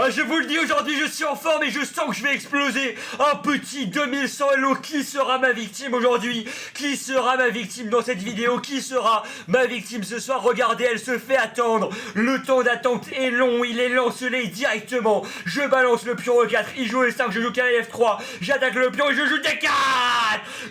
Je vous le dis, aujourd'hui je suis en forme et je sens que je vais exploser. Un petit 2100 Elo. Qui sera ma victime aujourd'hui? Qui sera ma victime dans cette vidéo? Qui sera ma victime ce soir? Regardez, elle se fait attendre. Le temps d'attente est long, il est lancelé directement. Je balance le pion E4, il joue E5, je joue cavalier F3. J'attaque le pion et je joue D4.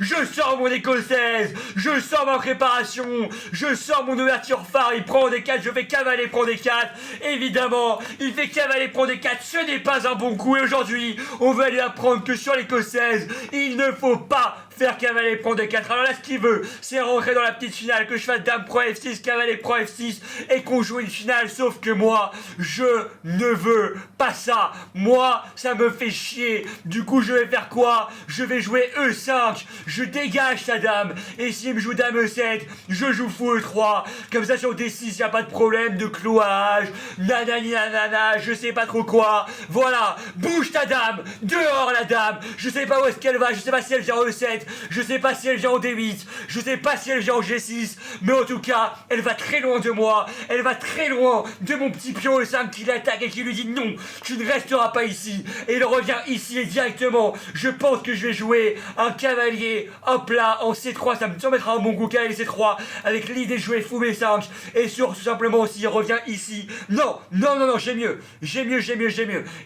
Je sors mon écossaise, je sors ma préparation, je sors mon ouverture phare, il prend D4, je fais cavalier prend D4. Évidemment, il fait cavalier prend D4, ce n'est pas un bon coup. Et aujourd'hui, on va lui apprendre que sur l'écossaise, il ne faut pas faire cavalier prend D4. Alors là, ce qu'il veut, c'est rentrer dans la petite finale, que je fasse dame prend F6, cavalier prend F6 et qu'on joue une finale. Sauf que moi, je ne veux pas ça. Moi, ça me fait chier. Du coup, je vais faire quoi? Je vais jouer E5. Je dégage sa dame. Et s'il me joue dame E7, je joue fou E3. Comme ça, sur D6, il n'y a pas de problème de clouage. Nanani nanana, je sais pas trop quoi. Voilà, bouge ta dame. Dehors la dame. Je sais pas où est-ce qu'elle va. Je sais pas si elle vient en E7. Je sais pas si elle vient en D8, je sais pas si elle vient en G6, mais en tout cas, elle va très loin de moi, elle va très loin de mon petit pion E5 qui l'attaque et qui lui dit non, tu ne resteras pas ici. Et il revient ici et directement, je pense que je vais jouer un cavalier, hop là, en C3, ça me mettra un bon coup, cavalier C3, avec l'idée de jouer fou B5, et sur tout simplement aussi, il revient ici. Non, non, non, non, j'ai mieux,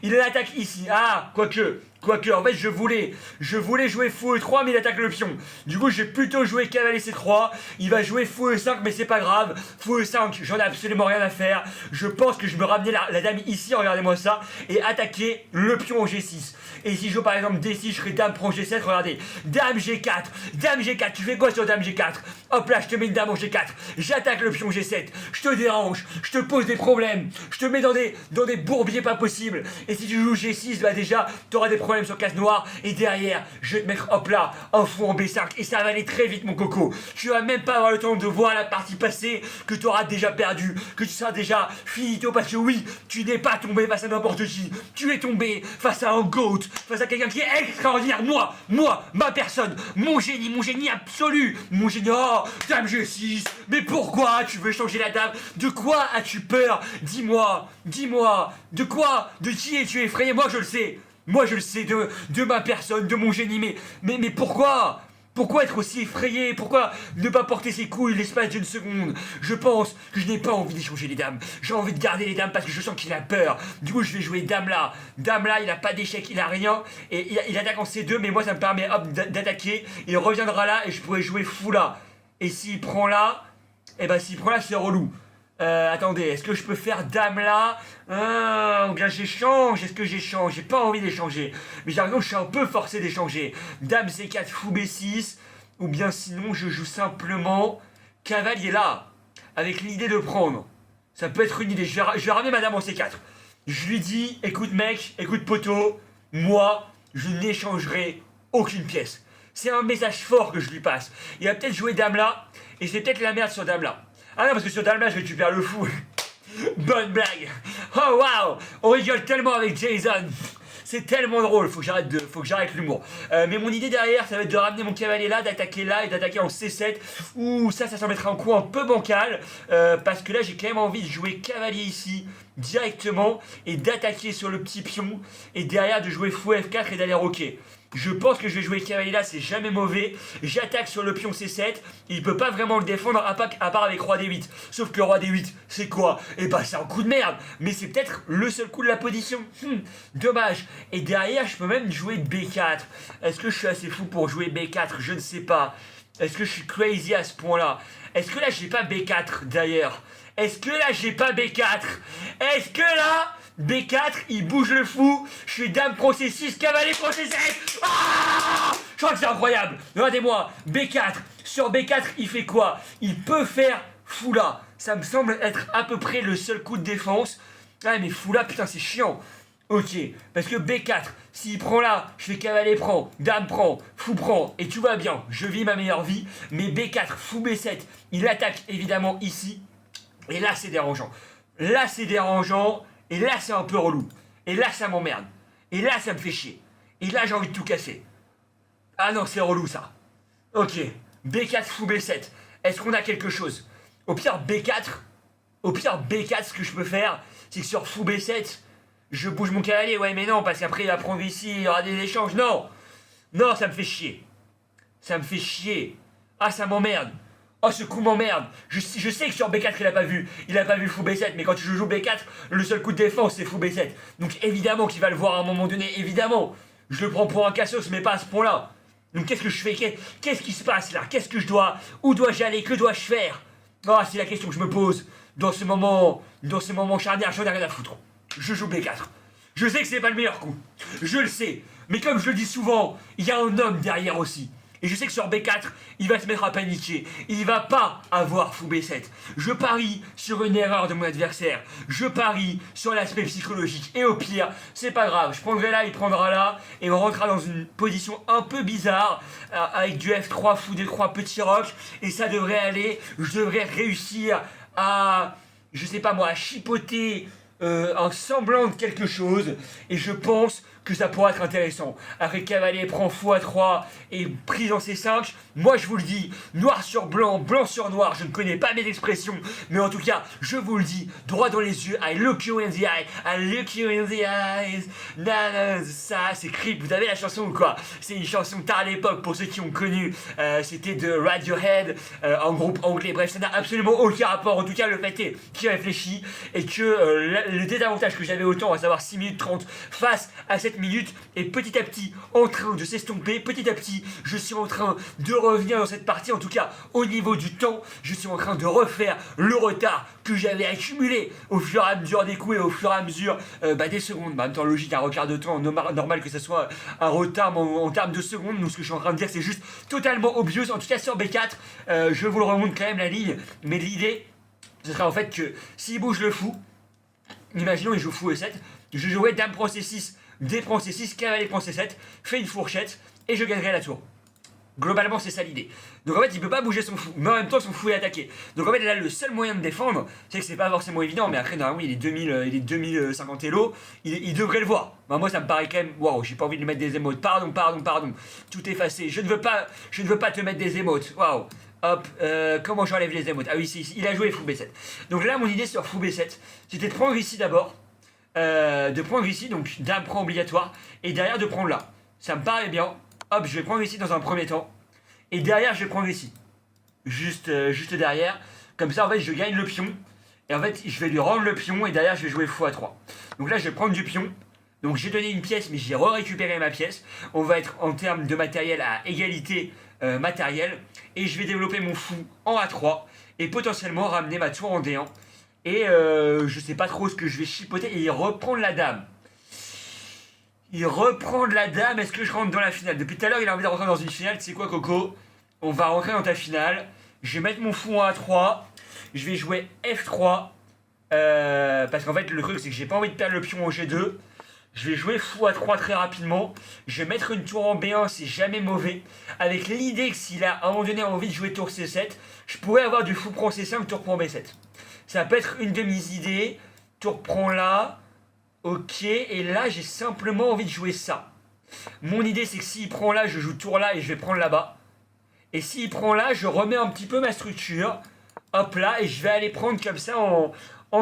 il l'attaque ici, Quoique, en fait, je voulais jouer fou E3, mais il attaque le pion. Du coup, j'ai plutôt joué cavalier C3. Il va jouer fou E5, mais c'est pas grave. Fou E5, j'en ai absolument rien à faire. Je pense que je me ramenais la dame ici, regardez-moi ça, et attaquer le pion en G6. Et si je joue par exemple D6, je serai dame prend G7, regardez. Dame G4, tu fais quoi sur dame G4? Hop là, je te mets une dame en G4. J'attaque le pion G7. Je te dérange, je te pose des problèmes. Je te mets dans des bourbiers pas possibles. Et si tu joues G6, bah déjà, t'auras des problèmes sur case noire. Et derrière, je vais te mettre hop là, un fou en B5. Et ça va aller très vite, mon coco. Tu vas même pas avoir le temps de voir la partie passer, que tu auras déjà perdu, que tu seras déjà finito. Parce que oui, tu n'es pas tombé face à n'importe qui. Tu es tombé face à un GOAT, face à quelqu'un qui est extraordinaire. Moi, ma personne, mon génie absolu. Mon génie, oh, dame G6. Mais pourquoi tu veux changer la dame? De quoi as-tu peur? Dis-moi, de quoi? De qui es-tu effrayé? Moi, je le sais, de ma personne, de mon génie, mais pourquoi? Pourquoi être aussi effrayé? Pourquoi ne pas porter ses couilles l'espace d'une seconde? Je pense que je n'ai pas envie d'échanger les dames. J'ai envie de garder les dames parce que je sens qu'il a peur. Du coup, je vais jouer dame là. Dame là, il a pas d'échec, il a rien. Et il attaque en C2, mais moi, ça me permet hop d'attaquer. Il reviendra là et je pourrais jouer fou là. Et s'il prend là, c'est relou. Attendez, est-ce que je peux faire dame là? Ou bien j'échange? Est-ce que j'échange? J'ai pas envie d'échanger. Mais j'ai l'impression que je suis un peu forcé d'échanger. Dame C4, fou B6. Ou bien sinon, je joue simplement cavalier là. Avec l'idée de prendre. Ça peut être une idée. Je vais ramener madame en C4. Je lui dis, écoute mec, écoute poteau, moi, je n'échangerai aucune pièce. C'est un message fort que je lui passe. Il va peut-être jouer dame là. Et c'est peut-être la merde sur dame là. Ah non, parce que sur dame là, je récupère le fou. Bonne blague. Oh waouh, on rigole tellement avec Jason. C'est tellement drôle, faut que j'arrête l'humour. Mais mon idée derrière, ça va être de ramener mon cavalier là, d'attaquer là et d'attaquer en C7. Ouh, ça s'en mettra un coup un peu bancal. Parce que là, j'ai quand même envie de jouer cavalier ici, directement, et d'attaquer sur le petit pion. Et derrière, de jouer fou F4 et d'aller roquer. Je pense que je vais jouer cavalier là, c'est jamais mauvais. J'attaque sur le pion C7. Il peut pas vraiment le défendre à part avec roi D8. Sauf que roi D8, c'est quoi? Eh bah c'est un coup de merde. Mais c'est peut-être le seul coup de la position. Dommage. Et derrière, je peux même jouer B4. Est-ce que je suis assez fou pour jouer B4? Je ne sais pas. Est-ce que je suis crazy à ce point-là? Est-ce que là, j'ai pas B4 d'ailleurs? Est-ce que là, j'ai pas B4? Est-ce que là... B4, il bouge le fou. Je suis dame pro C6, cavalier pro C7. Ah, je crois que c'est incroyable. Regardez-moi, B4. Sur B4, il fait quoi? Il peut faire fou là. Ça me semble être à peu près le seul coup de défense. Ah mais fou là, putain, c'est chiant. Ok, parce que B4, s'il prend là, je fais cavalier prend, dame prend, fou prend, et tout va bien. Je vis ma meilleure vie. Mais B4, fou B7, il attaque évidemment ici. Et là, c'est dérangeant. Là, c'est dérangeant. Et là, c'est un peu relou. Et là, ça m'emmerde. Et là, ça me fait chier. Et là, j'ai envie de tout casser. Ah non, c'est relou, ça. Ok. B4, fou B7. Est-ce qu'on a quelque chose? Au pire, B4, ce que je peux faire, c'est que sur fou B7, Je bouge mon cavalier, ouais, mais non, parce qu'après il va prendre ici, il y aura des échanges. Non! Non, ça me fait chier. Ça me fait chier. Ah, ça m'emmerde. Oh, ce coup m'emmerde. Je sais que sur B4 il a pas vu. Il a pas vu fou B7, mais quand tu joues B4, le seul coup de défense c'est fou B7. Donc évidemment qu'il va le voir à un moment donné, évidemment. Je le prends pour un cassos, mais pas à ce point-là. Donc qu'est-ce que je fais? Qu'est-ce qui se passe là? Qu'est-ce que je dois? Où dois-je aller? Que dois-je faire? Ah, c'est la question que je me pose dans ce moment charnière, j'en ai rien à foutre. Je joue B4. Je sais que c'est pas le meilleur coup. Je le sais. Mais comme je le dis souvent, il y a un homme derrière aussi. Et je sais que sur B4, il va se mettre à paniquer. Il va pas avoir fou B7. Je parie sur une erreur de mon adversaire. Je parie sur l'aspect psychologique. Et au pire, c'est pas grave. Je prendrai là, il prendra là. Et on rentrera dans une position un peu bizarre. Avec du F3, fou D3, petit roc. Et ça devrait aller. Je devrais réussir à, je sais pas moi, à chipoter un semblant de quelque chose. Et je pense que ça pourra être intéressant. Après cavalier prend fou à 3 et prise en C5, moi je vous le dis, noir sur blanc, blanc sur noir, je ne connais pas mes expressions, mais en tout cas, je vous le dis, droit dans les yeux, I look you in the eye, I look you in the eyes, ça c'est Creep, vous avez la chanson ou quoi? C'est une chanson tard à l'époque, pour ceux qui ont connu, c'était de Radiohead, en groupe anglais, bref, ça n'a absolument aucun rapport, en tout cas le fait est qu'il réfléchit, et que le désavantage que j'avais autant, à savoir 6 minutes 30, face à cette minutes est petit à petit en train de s'estomper, petit à petit je suis en train de revenir dans cette partie, en tout cas au niveau du temps, je suis en train de refaire le retard que j'avais accumulé au fur et à mesure des coups et au fur et à mesure des secondes. En même temps logique, un retard de temps, normal que ce soit un retard en termes de secondes, donc ce que je suis en train de dire c'est juste totalement obvious, en tout cas sur B4, je vous le remonte quand même la ligne, mais l'idée ce sera en fait que s'il bouge le fou, imaginons il joue fou E7, je jouerai dame prend C6, D prend C6, cavalier prend C7, fait une fourchette, et je gagnerai la tour. Globalement, c'est ça l'idée. Donc en fait, il peut pas bouger son fou, mais en même temps, son fou est attaqué. Donc en fait, là, le seul moyen de défendre, c'est que c'est pas forcément évident, mais après, normalement, il est 2050 Elo, il devrait le voir. Bah, moi, ça me paraît quand même, waouh, j'ai pas envie de lui mettre des émotes. Pardon, tout effacé. Je ne veux pas te mettre des émotes. Waouh. Hop, comment j'enlève les émotes? Ah oui, il a joué fou B7. Donc là, mon idée sur fou B7, c'était de prendre ici d'abord. Donc dame prend obligatoire, et derrière de prendre là. Ça me paraît bien. Hop, je vais prendre ici dans un premier temps, et derrière je vais prendre ici. Juste derrière. Comme ça en fait je gagne le pion, et en fait je vais lui rendre le pion, et derrière je vais jouer fou à 3. Donc là je vais prendre du pion. Donc j'ai donné une pièce, mais j'ai récupéré ma pièce. On va être en termes de matériel à égalité matérielle, et je vais développer mon fou en A3, et potentiellement ramener ma tour en D1. Et je sais pas trop ce que je vais chipoter. Et il reprend la dame. Est-ce que je rentre dans la finale? Depuis tout à l'heure, il a envie de rentrer dans une finale. Tu sais quoi, Coco? On va rentrer dans ta finale. Je vais mettre mon fou en A3. Je vais jouer F3. Parce qu'en fait, le truc, c'est que j'ai pas envie de perdre le pion au G2. Je vais jouer fou A3 très rapidement. Je vais mettre une tour en B1, c'est jamais mauvais. Avec l'idée que s'il a à un moment donné envie de jouer tour C7, je pourrais avoir du fou prend C5, tour prend B7. Ça peut être une de mes idées. Tour prend là. Ok, et là j'ai simplement envie de jouer ça. Mon idée c'est que s'il prend là, je joue tour là et je vais prendre là-bas. Et s'il prend là, je remets un petit peu ma structure. Hop là, et je vais aller prendre comme ça en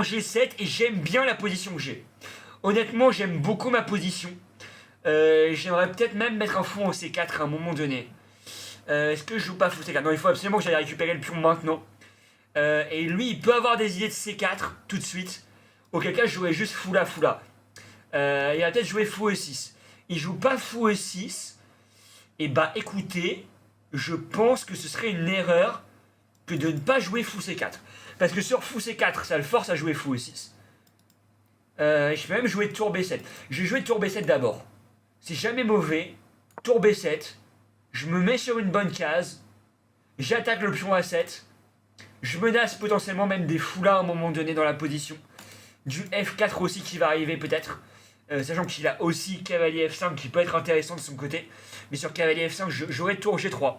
G7. Et j'aime bien la position que j'ai. Honnêtement, j'aime beaucoup ma position. J'aimerais peut-être même mettre un fou en C4 à un moment donné. Est-ce que je joue pas fou C4? Non, il faut absolument que j'aille récupérer le pion maintenant. Et lui, il peut avoir des idées de C4 tout de suite. Auquel cas, je jouerais juste fou là. Il va peut-être jouer fou E6. Il joue pas fou E6. Et bah écoutez, je pense que ce serait une erreur que de ne pas jouer fou C4. Parce que sur fou C4, ça le force à jouer fou E6. Je peux même jouer tour B7. Je vais jouer tour B7 d'abord. C'est jamais mauvais. Tour B7. Je me mets sur une bonne case. J'attaque le pion A7. Je menace potentiellement même des fous là à un moment donné dans la position. Du F4 aussi qui va arriver peut-être. Sachant qu'il a aussi cavalier F5 qui peut être intéressant de son côté. Mais sur cavalier F5, j'aurai tour G3.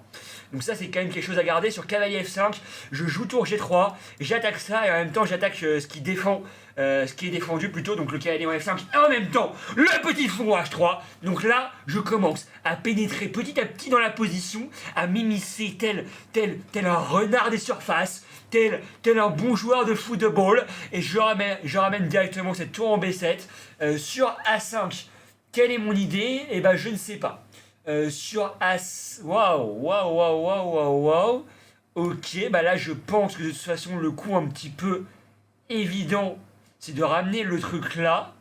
Donc ça, c'est quand même quelque chose à garder. Sur cavalier F5, je joue tour G3, j'attaque ça et en même temps, j'attaque ce qui défend, ce qui est défendu plutôt, donc le cavalier en F5. Et en même temps, le petit fou en H3. Donc là, je commence à pénétrer petit à petit dans la position, à m'immiscer tel un renard des surfaces. tel un bon joueur de football, et je ramène directement cette tour en B7. Sur A5, quelle est mon idée? Eh ben, je ne sais pas. Sur A... Waouh. Ok, bah là, je pense que de toute façon, le coup un petit peu évident, c'est de ramener le truc là.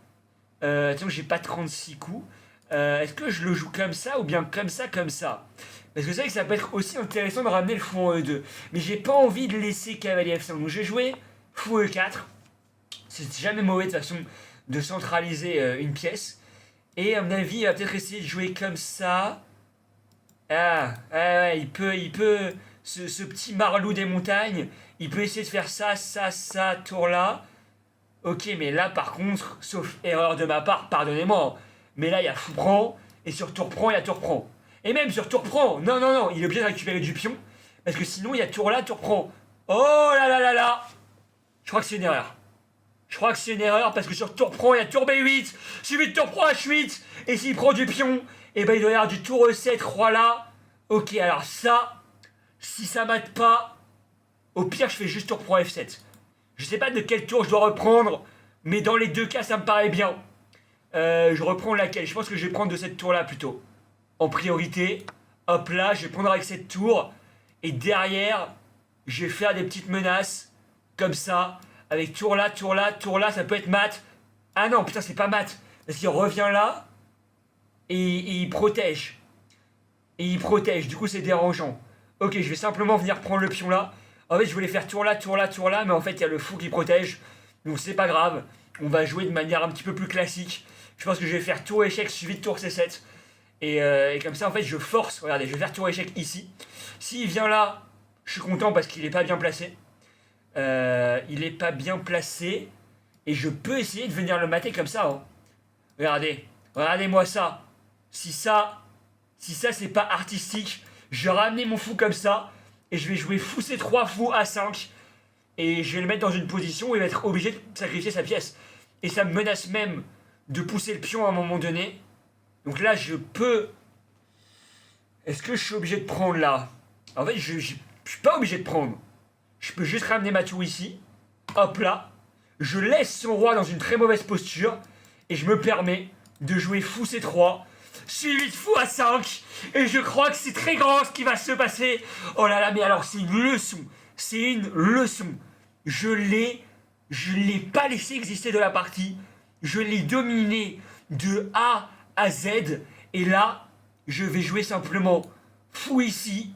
Attention, j'ai pas 36 coups. Est-ce que je le joue comme ça ou bien comme ça? Parce que c'est vrai que ça peut être aussi intéressant de ramener le fou en E2. Mais j'ai pas envie de laisser cavalier F5. Donc j'ai joué fou E4. C'est jamais mauvais de toute façon de centraliser une pièce. Et à mon avis, il va peut-être essayer de jouer comme ça. Il peut, ce petit marlou des montagnes, il peut essayer de faire ça, tour là. Ok, mais là par contre, sauf erreur de ma part, pardonnez-moi, mais là il y a fou prend, et sur tour prend, il y a tour prend. Et même sur tour prend, non, il est obligé de récupérer du pion, parce que sinon il y a tour là, tour prend. Oh là, je crois que c'est une erreur. Parce que sur tour prend, il y a tour B8, suivi de tour prend H8, et s'il prend du pion, et ben il doit y avoir du tour E7, roi là. Ok, alors ça, si ça mate pas, au pire je fais juste tour prend F7. Je sais pas de quel tour je dois reprendre, mais dans les deux cas, ça me paraît bien. Je reprends laquelle? Je pense que je vais prendre de cette tour-là plutôt. En priorité. Hop là, je vais prendre avec cette tour. Et derrière, je vais faire des petites menaces. Comme ça. Avec tour là, ça peut être mat. Ah non, putain, c'est pas mat. Parce qu'il revient là. Et il protège. Du coup, c'est dérangeant. Ok, je vais simplement venir prendre le pion là. En fait, je voulais faire tour là, mais en fait, il y a le fou qui protège. Donc, c'est pas grave. On va jouer de manière un petit peu plus classique. Je pense que je vais faire tour échec suivi de tour C7. Et comme ça, en fait, je force. Regardez, je vais faire tour échec ici. S'il vient là, je suis content parce qu'il est pas bien placé. Et je peux essayer de venir le mater comme ça. Hein. Regardez-moi ça. Si ça, c'est pas artistique, je vais ramener mon fou comme ça. Et je vais jouer fou C3, fou A5. Et je vais le mettre dans une position où il va être obligé de sacrifier sa pièce. Et ça me menace même de pousser le pion à un moment donné. Donc là, je peux... Est-ce que je suis obligé de prendre là? En fait, je suis pas obligé de prendre. Je peux juste ramener ma tour ici. Hop là. Je laisse son roi dans une très mauvaise posture. Et je me permets de jouer fou C3. Suivi de fou A5. Et je crois que c'est très grand ce qui va se passer. Oh là là, mais alors c'est une leçon. Je l'ai pas laissé exister de la partie. Je l'ai dominé de A à Z. Et là, je vais jouer simplement fou ici.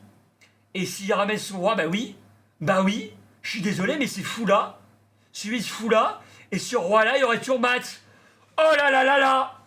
Et s'il ramène son roi, bah oui, je suis désolé, mais c'est fou là. Suivi de fou là. Et sur roi là, il y aurait tour mat. Oh là là là là.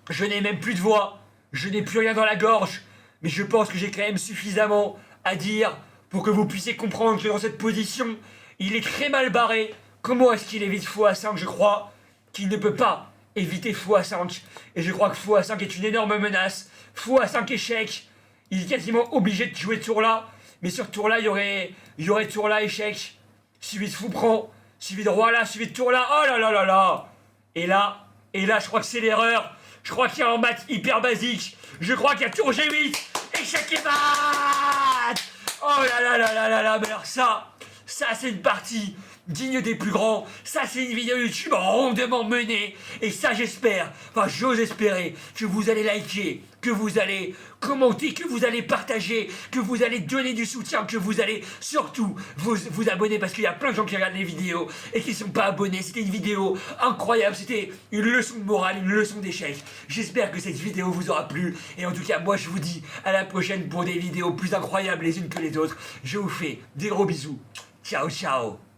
Je n'ai même plus de voix. Je n'ai plus rien dans la gorge. Mais je pense que j'ai quand même suffisamment à dire pour que vous puissiez comprendre que dans cette position, il est très mal barré. Comment est-ce qu'il évite fou A5? Je crois qu'il ne peut pas éviter fou A5. Et je crois que fou A5 est une énorme menace. Fou A5 échec. Il est quasiment obligé de jouer tour là. Mais sur tour là, il y aurait tour là échec. Suivi de fou prend. Suivi de roi là, suivi de tour là. Oh là là là là. Et là, je crois que c'est l'erreur. Je crois qu'il y a un mat hyper basique. Je crois qu'il y a tour G8. Échec et mat. Oh là là là là là là. Mais alors ça c'est une partie digne des plus grands. Ça, c'est une vidéo YouTube rondement menée. Et ça, j'espère, j'ose espérer que vous allez liker, que vous allez commenter, que vous allez partager, que vous allez donner du soutien, que vous allez surtout vous abonner, parce qu'il y a plein de gens qui regardent les vidéos et qui ne sont pas abonnés. C'était une vidéo incroyable, c'était une leçon de morale, une leçon d'échec. J'espère que cette vidéo vous aura plu. Et en tout cas, moi, je vous dis à la prochaine pour des vidéos plus incroyables les unes que les autres. Je vous fais des gros bisous. Ciao, ciao.